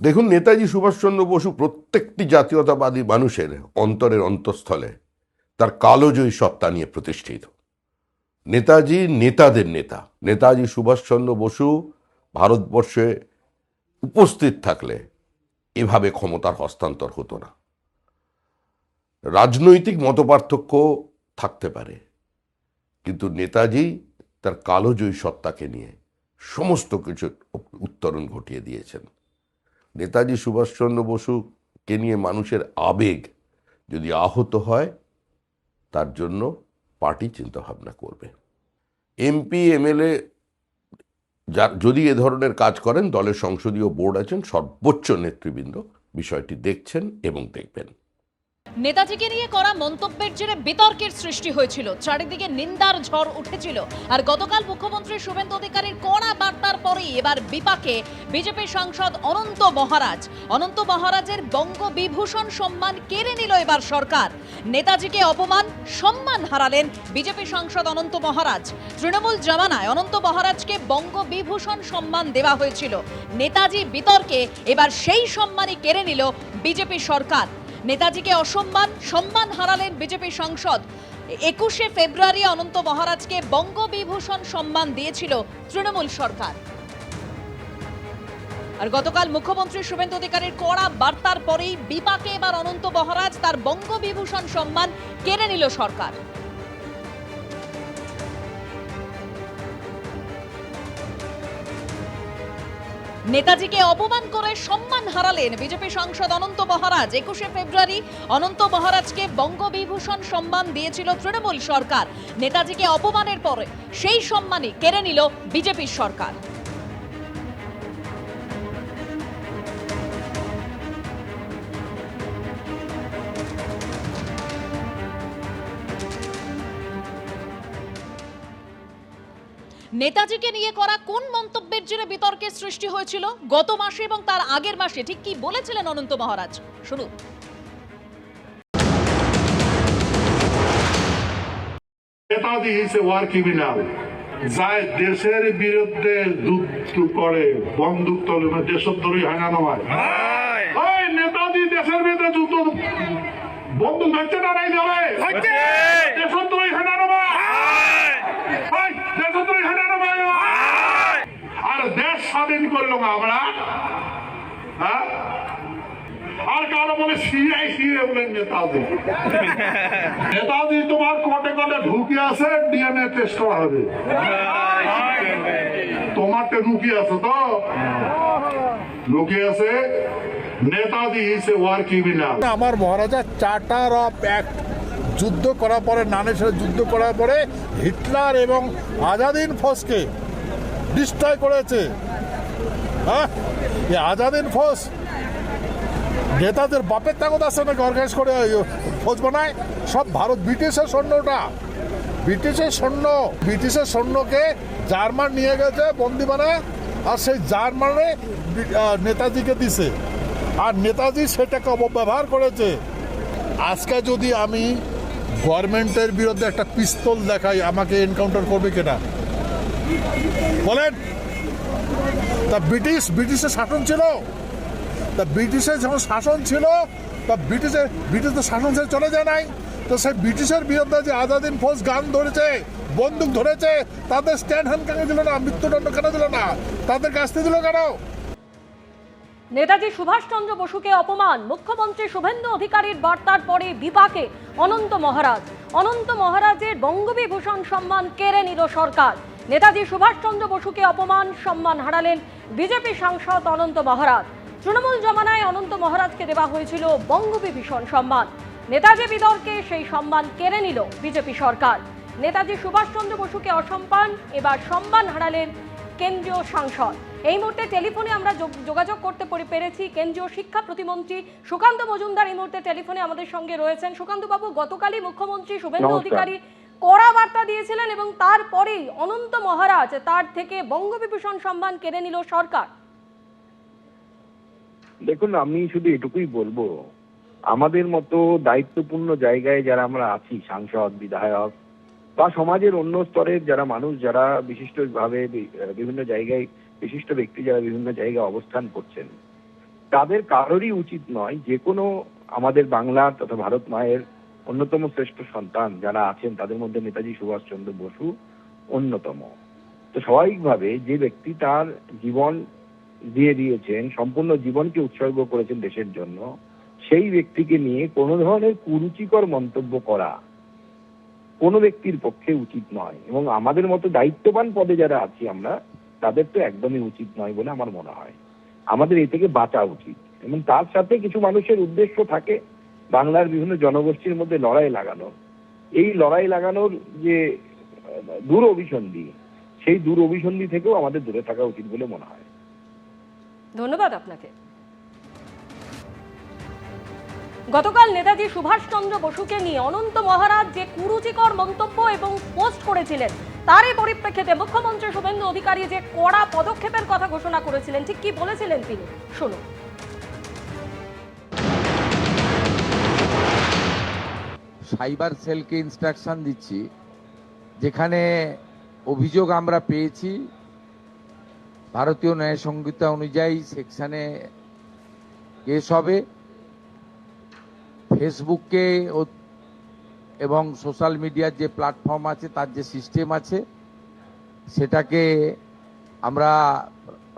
দেখুন, নেতাজি সুভাষচন্দ্র বসু প্রত্যেকটি জাতীয়তাবাদী মানুষের অন্তরের অন্তঃস্থলে তার কালোজয়ী সত্তা নিয়ে প্রতিষ্ঠিত। নেতাজি নেতাদের নেতা। নেতাজি সুভাষচন্দ্র বসু ভারতবর্ষে উপস্থিত থাকলে এভাবে ক্ষমতার হস্তান্তর হতো না। রাজনৈতিক মতপার্থক্য থাকতে পারে, কিন্তু নেতাজি তার কালোজয়ী সত্তাকে নিয়ে সমস্ত কিছুর উত্তরণ ঘটিয়ে দিয়েছেন। নেতাজি সুভাষচন্দ্র বসুকে নিয়ে মানুষের আবেগ যদি আহত হয়, তার জন্য পার্টি চিন্তাভাবনা করবে। এমপি এমএলএ যদি এ ধরনের কাজ করেন, দলের সংসদীয় বোর্ড আছেন, সর্বোচ্চ নেতৃবৃন্দ বিষয়টি দেখছেন এবং দেখবেন। নেতাজিকে নিয়ে করা মন্তব্যের জেরে বিতর্কের সৃষ্টি হয়েছিল, চারিদিকে নিন্দার ঝড় উঠেছিল। আর গতকাল মুখ্যমন্ত্রী শুভেন্দু অধিকারীর কড়া বার্তার পরেই এবার বিপাকে বিজেপি সাংসদ অনন্ত মহারাজ। অনন্ত মহারাজের বঙ্গবিভূষণ সম্মান কেড়ে নিল এবার সরকার। নেতাজিকে অপমান, সম্মান হারালেন বিজেপি সাংসদ অনন্ত মহারাজ। তৃণমূল জামানায় অনন্ত মহারাজকে বঙ্গবিভূষণ সম্মান দেওয়া হয়েছিল। নেতাজি বিতর্কে এবার সেই সম্মানই কেড়ে নিল বিজেপি সরকার। নেতাজিকে অসম্মান, সম্মান হারালেন বিজেপি সাংসদ। 21শে ফেব্রুয়ারি অনন্ত মহারাজকে বঙ্গবিভূষণ সম্মান দিয়েছিল তৃণমূল সরকার। আর গতকাল মুখ্যমন্ত্রী শুভেন্দু অধিকারীর কড়া বার্তার পরেই বিপাকে এবার অনন্ত মহারাজ। তার বঙ্গবিভূষণ সম্মান কেড়ে নিল সরকার। নেতাজিকে অপমান করে সম্মান হারালেন বিজেপি সাংসদ অনন্ত মহারাজ। 21শে ফেব্রুয়ারি অনন্ত মহারাজকে বঙ্গবিভূষণ সম্মান দিয়েছিল তৃণমূল সরকার। নেতাজিকে অপমানের পরে সেই সম্মানই কেড়ে নিল বিজেপি সরকার। নেতাজিকে নিয়ে করা কোন মন্তব্যের জন্য বিতর্কের সৃষ্টি হয়েছিল গত মাসে এবং তার আগের মাসে, ঠিক কি বলেছিলেন অনন্ত মহারাজ? শুনুন। Netaji is a war criminal, যায় দেশের বিরুদ্ধে যুদ্ধ করে, বন্দুক তোলে, দেশদ্রোহী হয় না নয়? ওই নেতাজি দেশের বিরুদ্ধে যুদ্ধ, বন্দুক ধরছে না নাই ধরে? দেশদ্রোহী হয় না নয়? দেশদ্রোহী হয় না নয়? আর দেশ স্বাধীন করলাম আমরা, হ্যাঁ? আর কারো বলে সিআই সিএ বলে নেতাজি। নেতাজি তোমার কোটে কোটে ঢুকে আছে, ডিএনএ টেস্ট করা হবে। তোমারটা লুকিয়ে আছে, তো লুকিয়ে আছে। Netaji is a war criminal. আমার মহারাজা চার্টার অফ অ্যাক্ট যুদ্ধ করার পরে, নানের সাথে যুদ্ধ করার পরে হিটলার এবং আজাদিন ফৌজকে ডিস্ট্রয় করেছে। হ্যাঁ, এই আজাদিন ফৌজ নেতাদের বাপের তাগত আছে নাকি অর্গানাইজ করে ফৌজ বানায়? সব ভারত ব্রিটিশের সৈন্যটা, ব্রিটিশের সৈন্য, ব্রিটিশের সৈন্যকে জার্মান নিয়ে গেছে বন্দি বানায়, আর সেই জার্মানে নেতাজিকে দিছে, আর নেতাজি সেটাকে অপব্যবহার করেছে। আজকে যদি আমি গভর্নমেন্টের বিরুদ্ধে একটা পিস্তল দেখাই, আমাকে এনকাউন্টার করবে কিনা বলেন? তা ব্রিটিশের শাসন ছিল, তা ব্রিটিশের যখন শাসন ছিল, তা ব্রিটিশের শাসন ছেড়ে চলে যায় নাই। তো সেই ব্রিটিশের বিরুদ্ধে যে আজাদিন ফৌজ গান ধরেছে, বন্দুক ধরেছে, তাদের স্ট্যান্ড হ্যান্ড কেন দিল না? মৃত্যুদণ্ড কেন দিল না? তাদের শাস্তি দিল কেন? নেতাজি সুভাষচন্দ্র বসুকে অপমান, মুখ্যমন্ত্রী শুভেন্দু অধিকারীর বার্তার পরে বিপাকে অনন্ত মহারাজ। অনন্ত মহারাজের বঙ্গবিভূষণ সম্মান কেড়ে নিল সরকার। নেতাজি সুভাষচন্দ্র বসুকে অপমান, সম্মান হারালেন বিজেপি সাংসদ অনন্ত মহারাজ। তৃণমূল জমানায় অনন্ত মহারাজকে দেওয়া হয়েছিল বঙ্গবিভূষণ সম্মান। নেতাজি বিতর্কে সেই সম্মান কেড়ে নিল বিজেপি সরকার। নেতাজি সুভাষচন্দ্র বসুকে অসম্মান, এবার সম্মান হারালেন কেন্দ্রীয় সাংসদ। এই মুহূর্তে টেলিফোনে আমরা যোগাযোগ করতে পেরেছি কেন্দ্রীয় শিক্ষা প্রতিমন্ত্রী সুকান্ত মজুমদার এই মুহূর্তে টেলিফোনে আমাদের সঙ্গে রয়েছেন। সুকান্ত বাবু, গতকালই মুখ্যমন্ত্রী শুভেন্দু অধিকারী কড়া বার্তা দিয়েছিলেন এবং তারপরেই অনন্ত মহারাজ তার থেকে বঙ্গবিভূষণ সম্মান কেড়ে নিল সরকার। দেখুন, আমি শুধু এটুকুই বলবো, আমাদের মতো দায়িত্বপূর্ণ জায়গায় যারা আমরা আছি, সাংসদ, বিধায়ক বা সমাজের অন্য স্তরের যারা মানুষ, যারা বিশিষ্টভাবে বিভিন্ন জায়গায়, বিশিষ্ট ব্যক্তি যারা বিভিন্ন জায়গায় অবস্থান করছেন, তাদের কারোরই উচিত নয়, যে কোনো আমাদের বাংলার তথা ভারত মায়ের অন্যতম শ্রেষ্ঠ সন্তান যারা আছেন তাদের মধ্যে নেতাজি সুভাষচন্দ্র বসু অন্যতম। তো স্বাভাবিকভাবে যে ব্যক্তি তার জীবন দিয়ে দিয়েছেন, সম্পূর্ণ জীবনকে উৎসর্গ করেছেন দেশের জন্য, সেই ব্যক্তিকে নিয়ে কোনো ধরনের কুরুচিকর মন্তব্য করা কোনো ব্যক্তির পক্ষে উচিত নয়, এবং আমাদের মতো দায়িত্ববান পদে যারা আছি আমরা, তাদের তো একদমই উচিত নয় বলে আমার মনে হয়। আমাদের এই থেকে বাঁচা উচিত। এবং তার সাথে কিছু মানুষের উদ্দেশ্য থাকে বাংলার বিভিন্ন জনগোষ্ঠীর মধ্যে লড়াই লাগানো। এই লড়াই লাগানোর যে দূর অভিসন্ধি, সেই দূর অভিসন্ধি থেকেও আমাদের দূরে থাকা উচিত বলে মনে হয়। ধন্যবাদ আপনাকে। গতকাল নেতাজি সুভাষচন্দ্র বসুকে নিয়ে অনন্ত মহারাজ যে কুরুচিকর মন্তব্য এবং পোস্ট করেছিলেন, তারই পরিপ্রেক্ষিতে মুখ্যমন্ত্রী শুভেন্দু অধিকারী যে কড়া পদক্ষেপের কথা ঘোষণা করেছিলেন, ঠিক কি বলেছিলেন তিনি, শুনুন। সাইবার সেলকে ইনস্ট্রাকশন দিচ্ছি, যেখানে অভিযোগ আমরা পেয়েছি ভারতীয় ন্যায় সংহিতা অনুযায়ী সেকশনে কেস হবে। ফেসবুককে এবং সোশ্যাল মিডিয়ার যে প্ল্যাটফর্ম আছে, তার যে সিস্টেম আছে, সেটাকে আমরা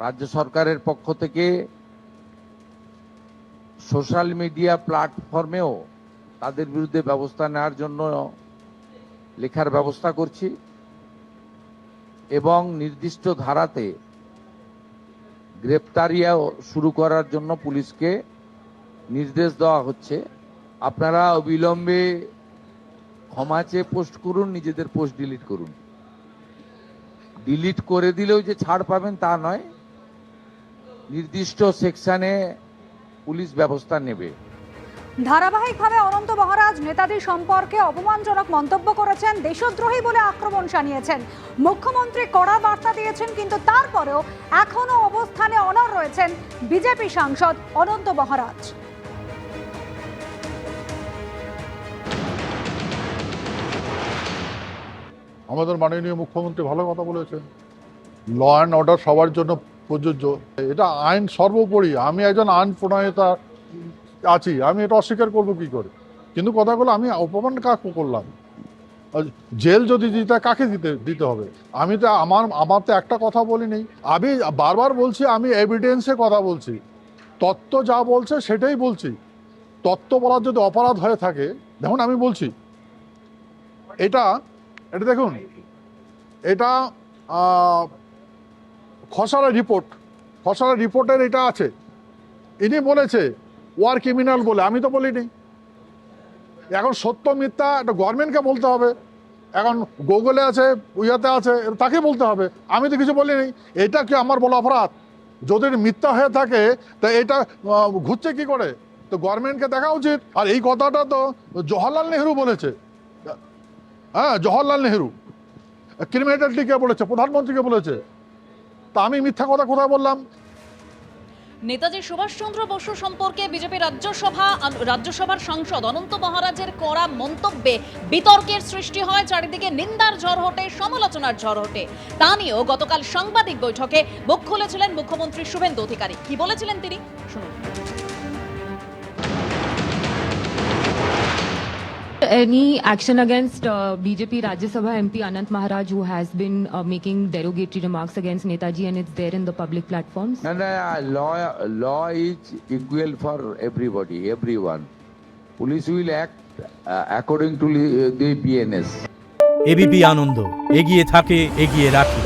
রাজ্য সরকারের পক্ষ থেকে সোশ্যাল মিডিয়া প্ল্যাটফর্মেও তাদের বিরুদ্ধে ব্যবস্থা নেওয়ার জন্য লেখার ব্যবস্থা করছি, এবং নির্দিষ্ট ধারাতে গ্রেপ্তারিও শুরু করার জন্য পুলিশকে নির্দেশ দেওয়া হচ্ছে। আপনারা অবিলম্বে ক্ষমা চেয়ে পোস্ট করুন, নিজেদের পোস্ট ডিলিট করুন। ডিলিট করে দিলেও যে ছাড় পাবেন তা নয়, নির্দিষ্ট সেকশনে পুলিশ ব্যবস্থা নেবে। ধারাবাহিকভাবে অনন্ত মহারাজ নেতাজি সম্পর্কে অপমানজনক মন্তব্য করেছেন, দেশদ্রোহী বলে আক্রমণ শানিয়েছেন। মুখ্যমন্ত্রী কড়া বার্তা দিয়েছেন, কিন্তু তারপরেও এখনো অবস্থানে অনড় রয়েছেন বিজেপি সাংসদ অনন্ত মহারাজ। আমাদের মাননীয় মুখ্যমন্ত্রী ভালো কথা বলেছেন, ল অ্যান্ড অর্ডার সবার জন্য প্রযোজ্য, এটা আইন সর্বোপরি। আমি একজন আইন প্রণয়তা আছি, আমি এটা অস্বীকার করবো কি করে? কিন্তু কথাগুলো আমি অপমান কাকে করলাম? জেল যদি দিতে কাকে দিতে হবে? আমি তো আমার তো একটা কথা বলি নেই, আমি বারবার বলছি আমি এভিডেন্সে কথা বলছি, তত্ত্ব যা বলছে সেটাই বলছি। তত্ত্ব বলার যদি অপরাধ হয়ে থাকে, দেখুন আমি বলছি এটা দেখুন, এটা খসড়া রিপোর্টের এটা আছে, ইনি বলেছে ওয়ার ক্রিমিনাল বলে, আমি তো বলিনি। এখন সত্য মিথ্যা এটা গভর্নমেন্টকে বলতে হবে, এখন গুগলে আছে, ইয়াতে আছে, তাকে বলতে হবে, আমি তো কিছু বলিনি। এটা কি আমার বলা অপরাধ? যদি মিথ্যা হয়ে থাকে তা এটা ঘুরছে কি করে? তো গভর্নমেন্টকে দেখা উচিত। আর এই কথাটা তো জওহরলাল নেহরু বলেছে, হ্যাঁ জওহরলাল নেহরু ক্রিমিনালিটিকে বলেছে, প্রধানমন্ত্রীকে বলেছে। তা আমি মিথ্যা কথা কোথায় বললাম? নেতাজি সুভাষচন্দ্র বসু সম্পর্কে বিজেপি রাজ্যসভার সাংসদ অনন্ত মহারাজের কড়া মন্তব্যে বিতর্কের সৃষ্টি হয়, চারিদিকে নিন্দার ঝড় ওঠে, সমালোচনার ঝড় ওঠে। তা নিয়েও গতকাল সাংবাদিক বৈঠকে মুখ খুলেছিলেন মুখ্যমন্ত্রী শুভেন্দু অধিকারী। কি বলেছিলেন তিনি, শুনুন। Any action against BJP Rajya Sabha MP Anant Maharaj, who has been making derogatory remarks against Netaji, and it's there in the public platforms? No, law is equal for everybody, everyone. Police will act according to the BNS. ABP Ananda, এগিয়ে থাকে, এগিয়ে রাখে।